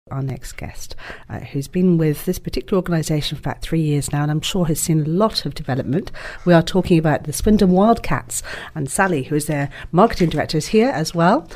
Our next guest, who's been with this particular organisation for about 3 years now, and I'm sure has seen a lot of development. We are talking about the Swindon Wildcats, and Sally, who is their marketing director, is here as well.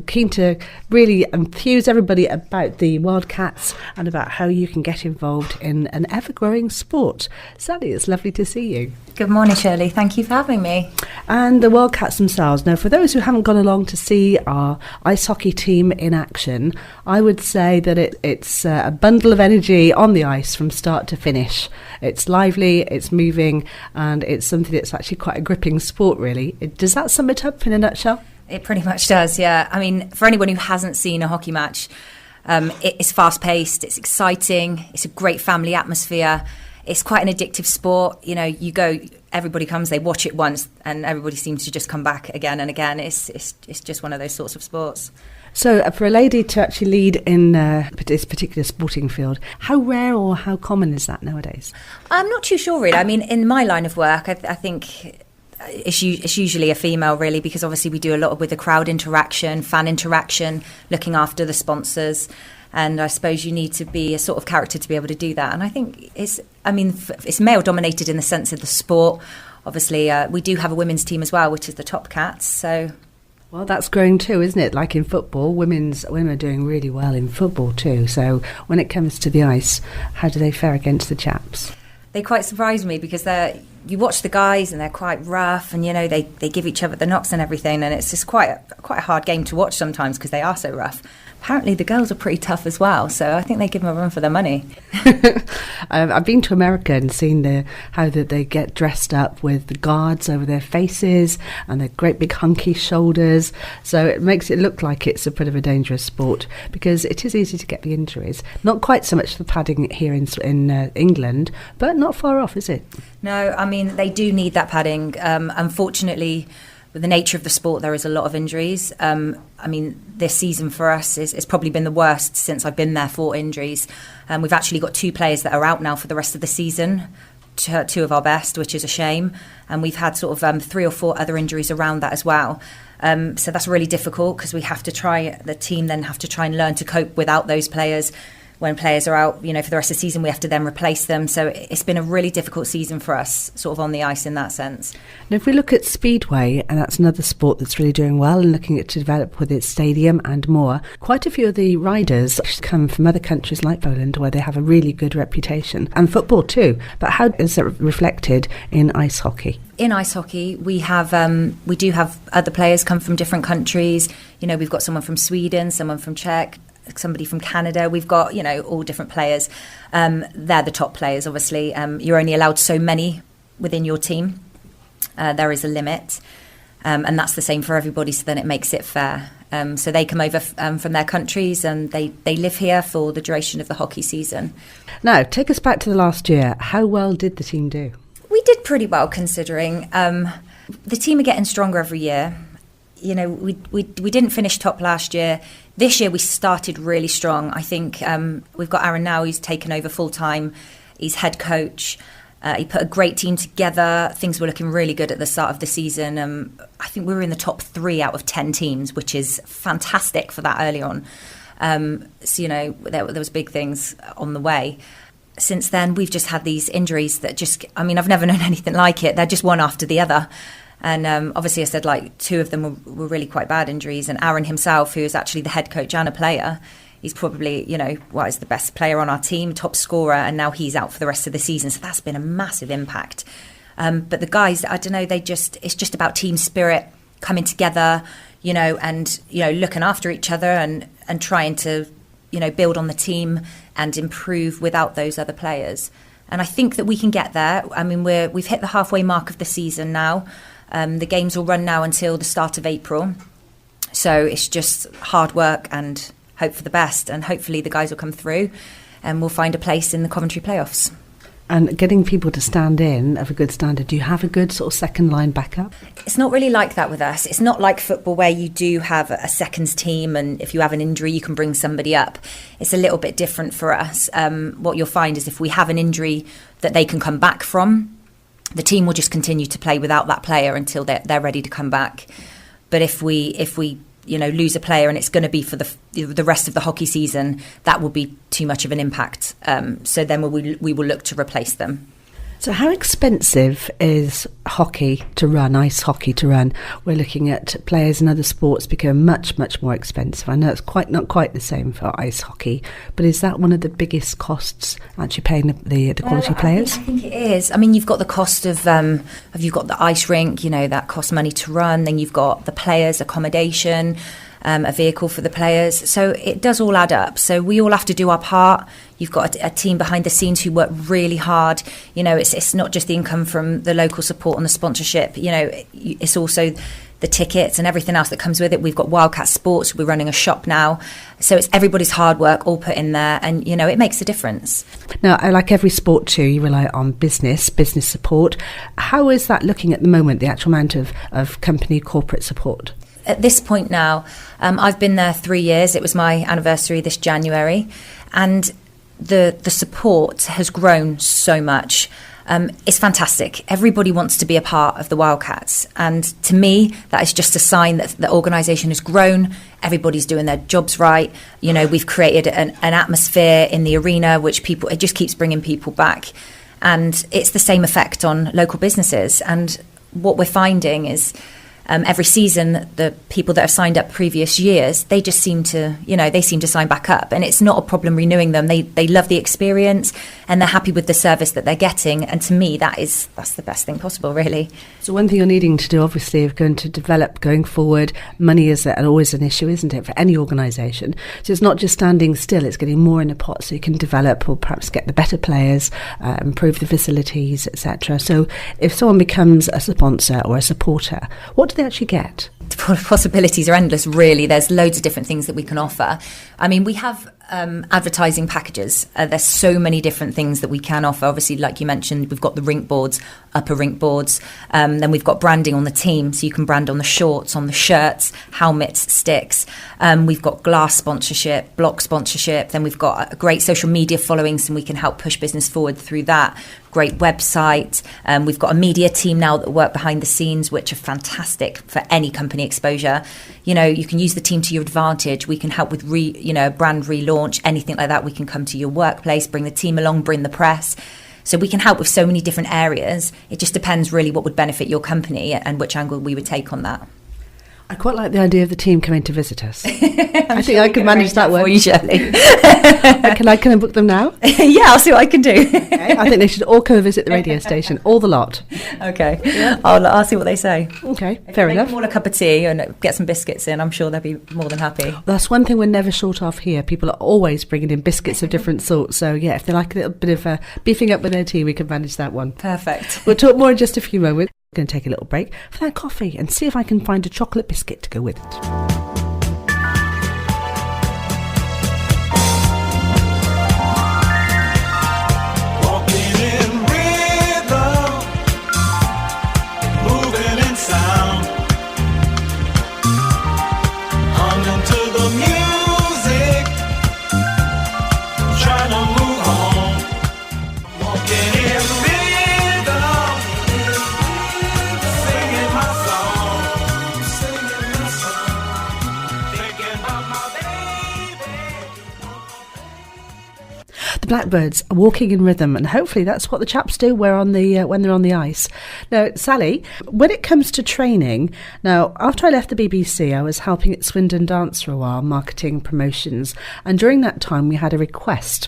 Keen to really enthuse everybody about the Wildcats and about how you can get involved in an ever-growing sport. Sally, it's lovely to see you. Good morning, Shirley. Thank you for having me. And the Wildcats themselves. Now, for those who haven't gone along to see our ice hockey team in action, I would say that it's a bundle of energy on the ice from start to finish. It's lively, it's moving, and it's something that's actually quite a gripping sport, really. Does that sum it up in a nutshell? It pretty much does, yeah. I mean, for anyone who hasn't seen a hockey match, it's fast-paced, it's exciting, it's a great family atmosphere. It's quite an addictive sport. You know, you go, everybody comes, they watch it once, and everybody seems to just come back again and again. It's just one of those sorts of sports. So for a lady to actually lead in this particular sporting field, how rare or how common is that nowadays? I'm not too sure, really. I mean, in my line of work, I think it's usually a female, really, because obviously we do a lot with the crowd interaction, fan interaction, looking after the sponsors. And I suppose you need to be a sort of character to be able to do that. And I think it's male dominated in the sense of the sport. Obviously, we do have a women's team as well, which is the Top Cats. So, well, that's growing too, isn't it? Like in football, women are doing really well in football too. So when it comes to the ice, how do they fare against the chaps? They quite surprise me because you watch the guys and they're quite rough, and you know they give each other the knocks and everything, and it's just quite a hard game to watch sometimes because they are so rough. Apparently the girls are pretty tough as well, so I think they give them a run for their money. I've been to America and seen how they get dressed up with the guards over their faces and their great big hunky shoulders, so it makes it look like it's a bit of a dangerous sport because it is easy to get the injuries. Not quite so much the padding here in England, but not far off, is it? No, I mean, they do need that padding. Unfortunately, with the nature of the sport, there is a lot of injuries. I mean, this season for us it's probably been the worst since I've been there for injuries. We've actually got 2 players that are out now for the rest of the season, 2 of our best, which is a shame. And we've had sort of 3 or 4 other injuries around that as well. So that's really difficult because the team then have to try and learn to cope without those players. When players are out, you know, for the rest of the season, we have to then replace them. So it's been a really difficult season for us, sort of on the ice in that sense. Now, if we look at Speedway, and that's another sport that's really doing well and looking to develop with its stadium and more, quite a few of the riders come from other countries like Poland where they have a really good reputation, and football too. But how is it reflected in ice hockey? In ice hockey, we do have other players come from different countries. You know, we've got someone from Sweden, someone from Czech, somebody from Canada. We've got, you know, all different players. They're the top players, obviously. You're only allowed so many within your team. There is a limit. And that's the same for everybody, so then it makes it fair. So they come over from their countries and they live here for the duration of the hockey season. Now, take us back to the last year. How well did the team do? We did pretty well considering. The team are getting stronger every year. You know, we didn't finish top last year. This year we started really strong. I think we've got Aaron now, who's taken over full time. He's head coach. He put a great team together. Things were looking really good at the start of the season. I think we were in the top 3 out of 10 teams, which is fantastic for that early on. So, you know, there was big things on the way. Since then, we've just had these injuries that I've never known anything like it. They're just one after the other. And obviously I said like 2 of them were really quite bad injuries. And Aaron himself, who is actually the head coach and a player, he's probably, you know, is the best player on our team, top scorer, and now he's out for the rest of the season. So that's been a massive impact. But the guys, I don't know, it's just about team spirit, coming together, you know, and, you know, looking after each other and trying to, you know, build on the team and improve without those other players. And I think that we can get there. I mean, we've hit the halfway mark of the season now. The games will run now until the start of April. So it's just hard work and hope for the best. And hopefully the guys will come through and we'll find a place in the Coventry playoffs. And getting people to stand in of a good standard, do you have a good sort of second line backup? It's not really like that with us. It's not like football where you do have a seconds team and if you have an injury you can bring somebody up. It's a little bit different for us. What you'll find is if we have an injury that they can come back from, the team will just continue to play without that player until they're ready to come back. But if we lose a player and it's going to be for the rest of the hockey season, that will be too much of an impact. So then we will look to replace them. So how expensive is hockey to run, ice hockey to run? We're looking at players in other sports become much, much more expensive. I know it's not quite the same for ice hockey, but is that one of the biggest costs, actually paying the quality players? I think it is. I mean, you've got the cost of you've got the ice rink, that costs money to run. Then you've got the players' accommodation, a vehicle for the players. So it does all add up. So we all have to do our part. You've got a team behind the scenes who work really hard. It's not just the income from the local support and the sponsorship. It's also the tickets and everything else that comes with it. We've got Wildcat Sports. We're running a shop now. So it's everybody's hard work all put in there. And, it makes a difference. Now, like every sport too, you rely on business support. How is that looking at the moment, the actual amount of company corporate support? At this point now, I've been there 3 years. It was my anniversary this January. And the support has grown so much. It's fantastic. Everybody wants to be a part of the Wildcats. And to me, that is just a sign that the organisation has grown. Everybody's doing their jobs right. We've created an atmosphere in the arena, it just keeps bringing people back. And it's the same effect on local businesses. And what we're finding is every season, the people that have signed up previous years, they just seem to sign back up, and it's not a problem renewing them. They love the experience and they're happy with the service that they're getting. And to me, that's the best thing possible, really. So one thing you're needing to do, obviously, if going to develop going forward, money is always an issue, isn't it, for any organisation? So it's not just standing still; it's getting more in the pot so you can develop or perhaps get the better players, improve the facilities, etc. So if someone becomes a sponsor or a supporter, what do they actually get? The possibilities are endless, really. There's loads of different things that we can offer. I mean, we have advertising packages. There's so many different things that we can offer. Obviously, like you mentioned, we've got the rink boards, upper rink boards. Then we've got branding on the team, so you can brand on the shorts, on the shirts, helmets, sticks. We've got glass sponsorship, block sponsorship. Then we've got a great social media following, so we can help push business forward through that. Great website. We've got a media team now that work behind the scenes, which are fantastic for any company exposure. You can use the team to your advantage. We can help with brand relaunch, anything like that. We can come to your workplace, bring the team along, bring the press. So we can help with so many different areas. It just depends really what would benefit your company and which angle we would take on that. I quite like the idea of the team coming to visit us. I think I can manage that one. For you, Shirley. Can I book them now? Yeah, I'll see what I can do. Okay. I think they should all come visit the radio station, all the lot. Okay, yeah. I'll see what they say. Okay, fair enough. Make them all a cup of tea and get some biscuits in. I'm sure they'll be more than happy. That's one thing we're never short of here. People are always bringing in biscuits of different sorts. So yeah, if they like a little bit of beefing up with their tea, we can manage that one. Perfect. We'll talk more in just a few moments. I'm going to take a little break for that coffee and see if I can find a chocolate biscuit to go with it. Blackbirds are walking in rhythm, and hopefully that's what the chaps do when they're on the ice. Now, Sally, when it comes to training, now after I left the BBC, I was helping at Swindon Dance for a while, marketing promotions, and during that time we had a request.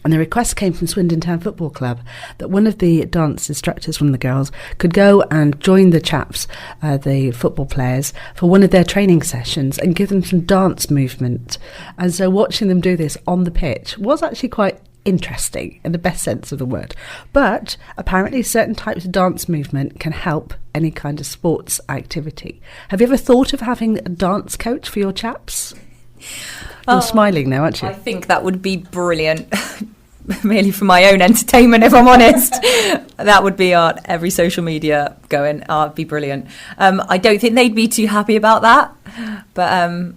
And the request came from Swindon Town Football Club that one of the dance instructors, one of the girls, could go and join the chaps, the football players, for one of their training sessions and give them some dance movement. And so watching them do this on the pitch was actually quite interesting in the best sense of the word. But apparently certain types of dance movement can help any kind of sports activity. Have you ever thought of having a dance coach for your chaps? You're smiling now, aren't you? I think that would be brilliant. Merely for my own entertainment, if I'm honest. That would be on every social media going, it'd be brilliant. I don't think they'd be too happy about that. But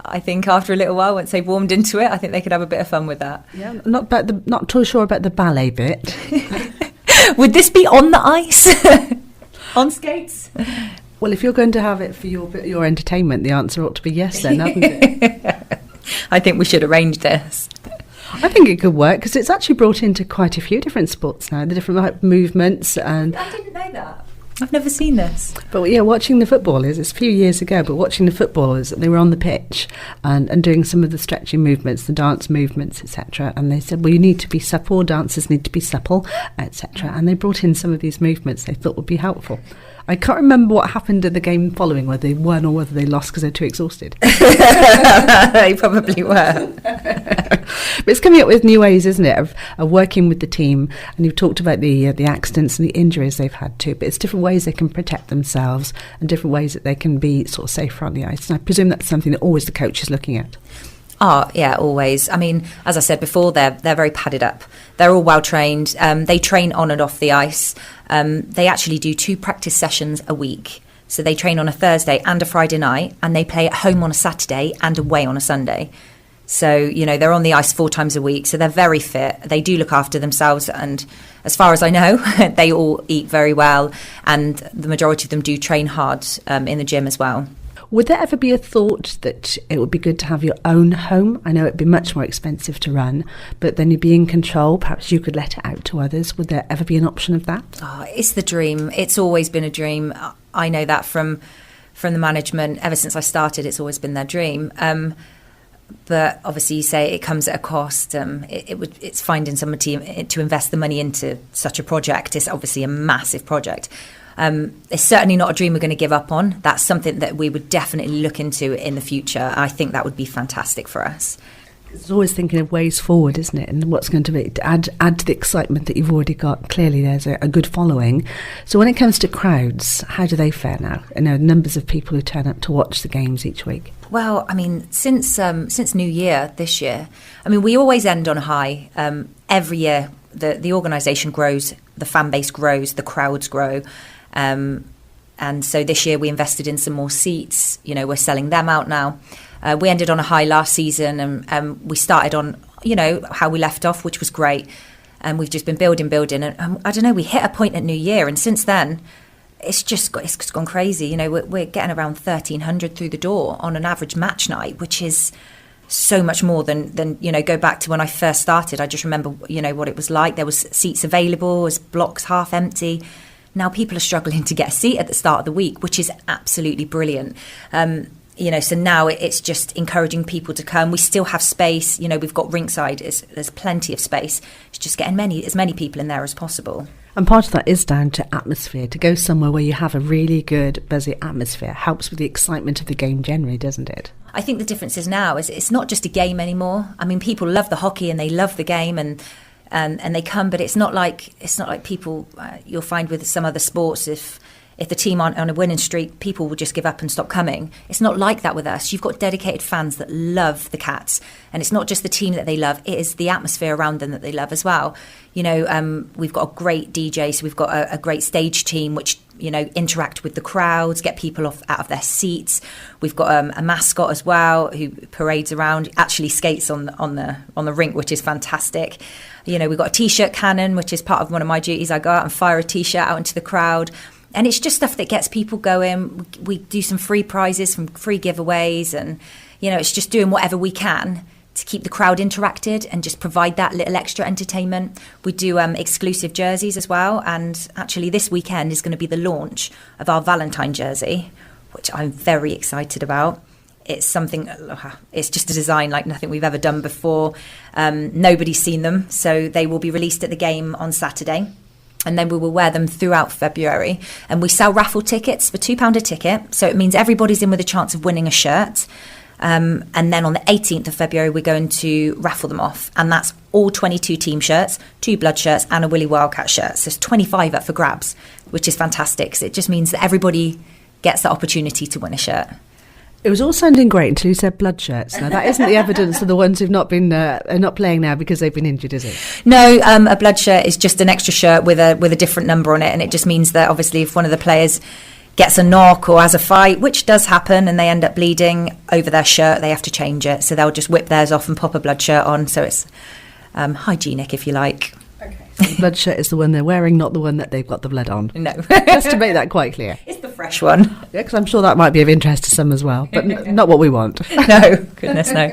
I think after a little while, once they've warmed into it, I think they could have a bit of fun with that. Yeah, not too sure about the ballet bit. Would this be on the ice? On skates? Well, if you're going to have it for your entertainment, the answer ought to be yes then, hasn't it? I think we should arrange this. I think it could work because it's actually brought into quite a few different sports now, the different like, movements. And I didn't know that. I've never seen this. But yeah, watching the footballers, it's a few years ago, but watching the footballers, they were on the pitch and doing some of the stretching movements, the dance movements, etc. And they said, well, you need to be supple, dancers need to be supple, etc. And they brought in some of these movements they thought would be helpful. I can't remember what happened in the game following, whether they won or whether they lost because they're too exhausted. They probably were. But it's coming up with new ways, isn't it, of working with the team. And you've talked about the accidents and the injuries they've had too. But it's different ways they can protect themselves and different ways that they can be sort of safer on the ice. And I presume that's something that always the coach is looking at. Oh, yeah, always. I mean, as I said before, they're very padded up. They're all well trained. They train on and off the ice. They actually do 2 practice sessions a week. So they train on a Thursday and a Friday night, and they play at home on a Saturday and away on a Sunday. So, you know, they're on the ice 4 times a week. So they're very fit. They do look after themselves. And as far as I know, they all eat very well. And the majority of them do train hard in the gym as well. Would there ever be a thought that it would be good to have your own home? I know it'd be much more expensive to run, but then you'd be in control. Perhaps you could let it out to others. Would there ever be an option of that? Oh, it's the dream. It's always been a dream. I know that from the management. Ever since I started, it's always been their dream. But obviously, you say it comes at a cost. It's finding somebody to invest the money into such a project. It's obviously a massive project. It's certainly not a dream we're going to give up on. That's something that we would definitely look into in the future. I think that would be fantastic for us. It's always thinking of ways forward, isn't it? And what's going to be to add to the excitement that you've already got. Clearly, there's a good following. So when it comes to crowds, how do they fare now? You know, numbers of people who turn up to watch the games each week. Well, I mean, since New Year this year, I mean, we always end on a high. Every year, the organisation grows, the fan base grows, the crowds grow. And so this year we invested in some more seats. You know, we're selling them out now. We ended on a high last season, and we started on, you know, how we left off, which was great. And we've just been building. And I don't know, we hit a point at New Year, and since then, it's just gone crazy. You know, we're getting around 1,300 through the door on an average match night, which is so much more than you know, go back to when I first started. I just remember, you know, what it was like. There was seats available, was blocks half empty. Now people are struggling to get a seat at the start of the week, which is absolutely brilliant. You know, so now it's just encouraging people to come. We still have space. You know, we've got ringside. There's plenty of space. It's just getting as many people in there as possible. And part of that is down to atmosphere. To go somewhere where you have a really good, buzzy atmosphere helps with the excitement of the game generally, doesn't it? I think the difference is now is it's not just a game anymore. I mean, people love the hockey and they love the game and they come, but it's not like people you'll find with some other sports. If the team aren't on a winning streak, people will just give up and stop coming. It's not like that with us. You've got dedicated fans that love the Cats, and it's not just the team that they love; it is the atmosphere around them that they love as well. You know, we've got a great DJ, so we've got a great stage team which, you know, interact with the crowds, get people out of their seats. We've got a mascot as well who parades around, actually skates on the rink, which is fantastic. You know, we've got a T-shirt cannon, which is part of one of my duties. I go out and fire a T-shirt out into the crowd. And it's just stuff that gets people going. We do some free prizes, some free giveaways. And, you know, it's just doing whatever we can to keep the crowd interacted and just provide that little extra entertainment. We do exclusive jerseys as well. And actually this weekend is going to be the launch of our Valentine jersey, which I'm very excited about. It's something, it's just a design like nothing we've ever done before. Nobody's seen them, so they will be released at the game on Saturday. And then we will wear them throughout February. And we sell raffle tickets for £2 a ticket. So it means everybody's in with a chance of winning a shirt. And then on the 18th of February, we're going to raffle them off. And that's all 22 team shirts, 2 blood shirts and a Willy Wildcat shirt. So there's 25 up for grabs, which is fantastic. So it just means that everybody gets the opportunity to win a shirt. It was all sounding great until you said blood shirts. Now, that isn't the evidence of the ones who've not been are not playing now because they've been injured, is it? No, a blood shirt is just an extra shirt with a different number on it, and it just means that obviously if one of the players gets a knock or has a fight, which does happen, and they end up bleeding over their shirt, they have to change it. So they'll just whip theirs off and pop a blood shirt on. So it's hygienic, if you like. Okay. The blood shirt is the one they're wearing, not the one that they've got the blood on. No. Just to make that quite clear. It's the fresh one. Yeah, because I'm sure that might be of interest to some as well, but not what we want. No, goodness, no.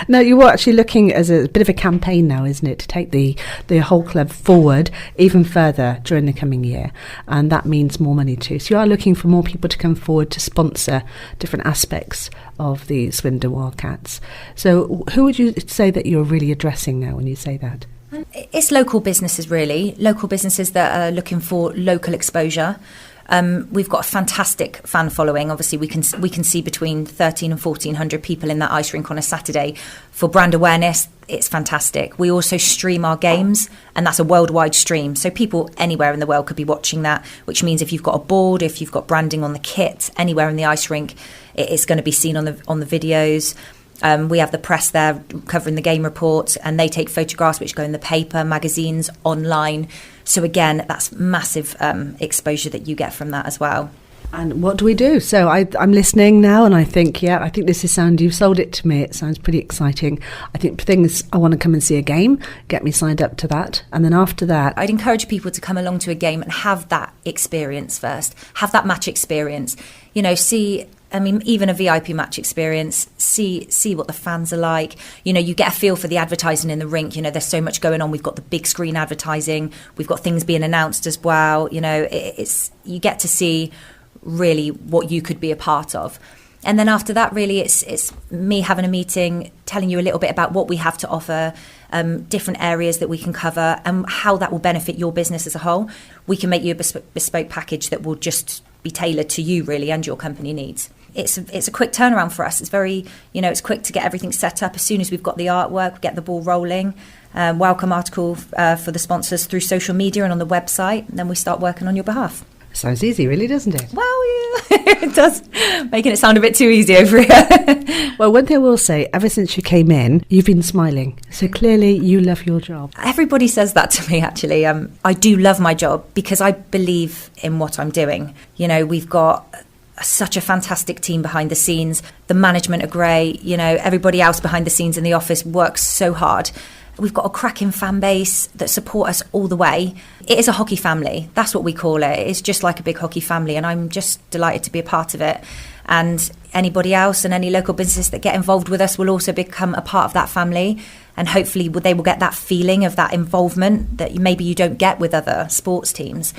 No, you were actually looking as a bit of a campaign now, isn't it, to take the whole club forward even further during the coming year, and that means more money too. So you are looking for more people to come forward to sponsor different aspects of the Swindon Wildcats. So who would you say that you're really addressing now when you say that? It's local businesses, really. Local businesses that are looking for local exposure. We've got a fantastic fan following. Obviously, we can see between 1,300 and 1,400 people in that ice rink on a Saturday. For brand awareness, it's fantastic. We also stream our games, and that's a worldwide stream. So people anywhere in the world could be watching that, which means if you've got a board, if you've got branding on the kit, anywhere in the ice rink, it's going to be seen on the videos. We have the press there covering the game reports, and they take photographs which go in the paper, magazines, online. So again, that's massive exposure that you get from that as well. And what do we do? So I'm listening now, and I think this is you've sold it to me. It sounds pretty exciting. I think things, I want to come and see a game, get me signed up to that. And then after that, I'd encourage people to come along to a game and have that experience first, have that match experience, even a VIP match experience, see what the fans are like. You get a feel for the advertising in the rink. There's so much going on. We've got the big screen advertising. We've got things being announced as well. You get to see really what you could be a part of. And then after that, really, it's me having a meeting, telling you a little bit about what we have to offer, different areas that we can cover, and how that will benefit your business as a whole. We can make you a bespoke package that will just be tailored to you, really, and your company needs. It's a quick turnaround for us. It's very, it's quick to get everything set up. As soon as we've got the artwork, we get the ball rolling. Welcome article for the sponsors through social media and on the website, and then we start working on your behalf. Sounds easy, really, doesn't it? Well, yeah, it does, making it sound a bit too easy over here. Well, one thing I will say, ever since you came in, you've been smiling. So clearly you love your job. Everybody says that to me, actually. I do love my job because I believe in what I'm doing. We've got such a fantastic team behind the scenes. The management are great. Everybody else behind the scenes in the office works so hard. We've got a cracking fan base that support us all the way. It is a hockey family. That's what we call it. It's just like a big hockey family, and I'm just delighted to be a part of it. And anybody else and any local businesses that get involved with us will also become a part of that family. And hopefully they will get that feeling of that involvement that maybe you don't get with other sports teams.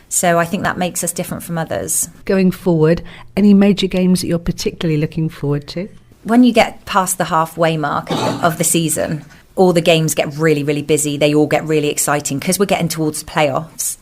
So I think that makes us different from others. Going forward, any major games that you're particularly looking forward to? When you get past the halfway mark of the season, all the games get really, really busy. They all get really exciting because we're getting towards the playoffs.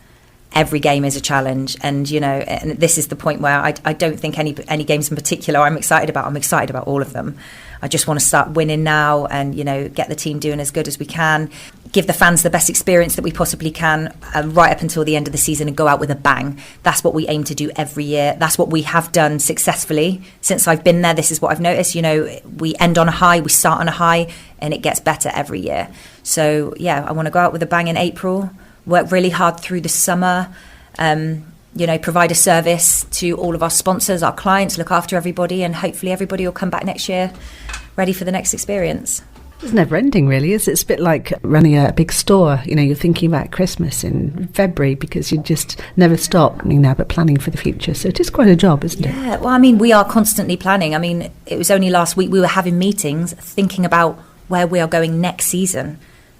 Every game is a challenge, and and this is the point where I don't think any games in particular I'm excited about. I'm excited about all of them. I just want to start winning now, and get the team doing as good as we can, give the fans the best experience that we possibly can, right up until the end of the season, and go out with a bang. That's what we aim to do every year. That's what we have done successfully since I've been there. This is what I've noticed. We end on a high, we start on a high, and it gets better every year. So yeah, I want to go out with a bang in April. Work really hard through the summer, provide a service to all of our sponsors, our clients, look after everybody, and hopefully everybody will come back next year ready for the next experience. It's never ending, really, is it? It's a bit like running a big store. You're thinking about Christmas in February because you just never stop, but planning for the future. So it is quite a job, isn't it? Yeah, well, we are constantly planning. It was only last week we were having meetings thinking about where we are going next season.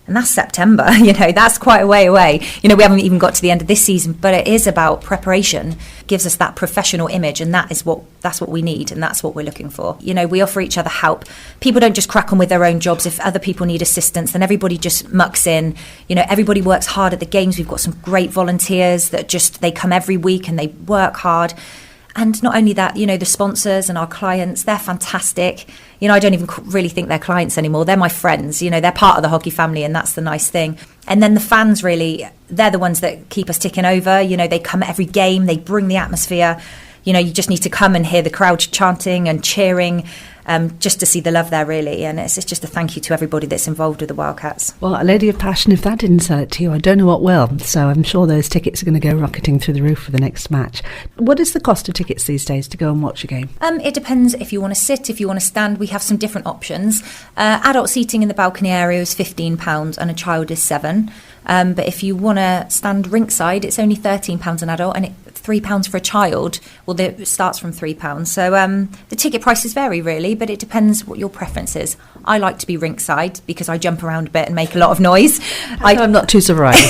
And that's September, that's quite a way away. We haven't even got to the end of this season, but it is about preparation. It gives us that professional image, and that's what we need, and that's what we're looking for. We offer each other help. People don't just crack on with their own jobs. If other people need assistance, then everybody just mucks in. Everybody works hard at the games. We've got some great volunteers that they come every week and they work hard. And not only that, the sponsors and our clients, they're fantastic. I don't even really think they're clients anymore. They're my friends. They're part of the hockey family, and that's the nice thing. And then the fans, really, they're the ones that keep us ticking over. They come at every game. They bring the atmosphere. You just need to come and hear the crowd chanting and cheering, just to see the love there, really. And it's just a thank you to everybody that's involved with the Wildcats. Well, a lady of passion, if that didn't sell it to you, I don't know what will. So I'm sure those tickets are going to go rocketing through the roof for the next match. What is the cost of tickets these days to go and watch a game? It depends if you want to sit, if you want to stand. We have some different options. Adult seating in the balcony area is £15 and a child is £7. But if you want to stand rinkside, it's only £13 an adult, and £3 for a child. Well, it starts from £3. So the ticket prices vary really, but it depends what your preference is. I like to be rinkside because I jump around a bit and make a lot of noise. I'm not too surprised.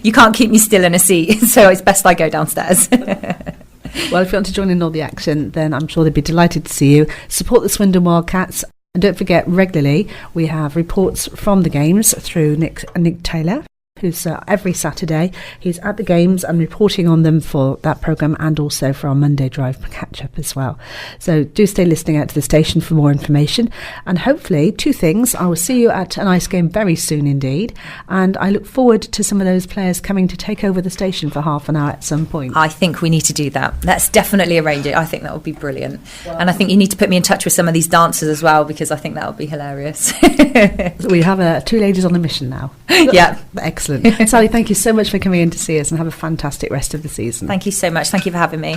You can't keep me still in a seat, so it's best I go downstairs. Well, if you want to join in all the action, then I'm sure they'd be delighted to see you. Support the Swindon Wildcats. And don't forget, regularly, we have reports from the games through Nick Taylor, who's every Saturday. He's at the games and reporting on them for that programme, and also for our Monday Drive catch-up as well. So do stay listening out to the station for more information. And hopefully, two things. I will see you at an ice game very soon indeed. And I look forward to some of those players coming to take over the station for half an hour at some point. I think we need to do that. Let's definitely arrange it. I think that would be brilliant. Wow. And I think you need to put me in touch with some of these dancers as well, because I think that would be hilarious. We have two ladies on a mission now. Yeah. Excellent. Sally, thank you so much for coming in to see us, and have a fantastic rest of the season. Thank you so much. Thank you for having me.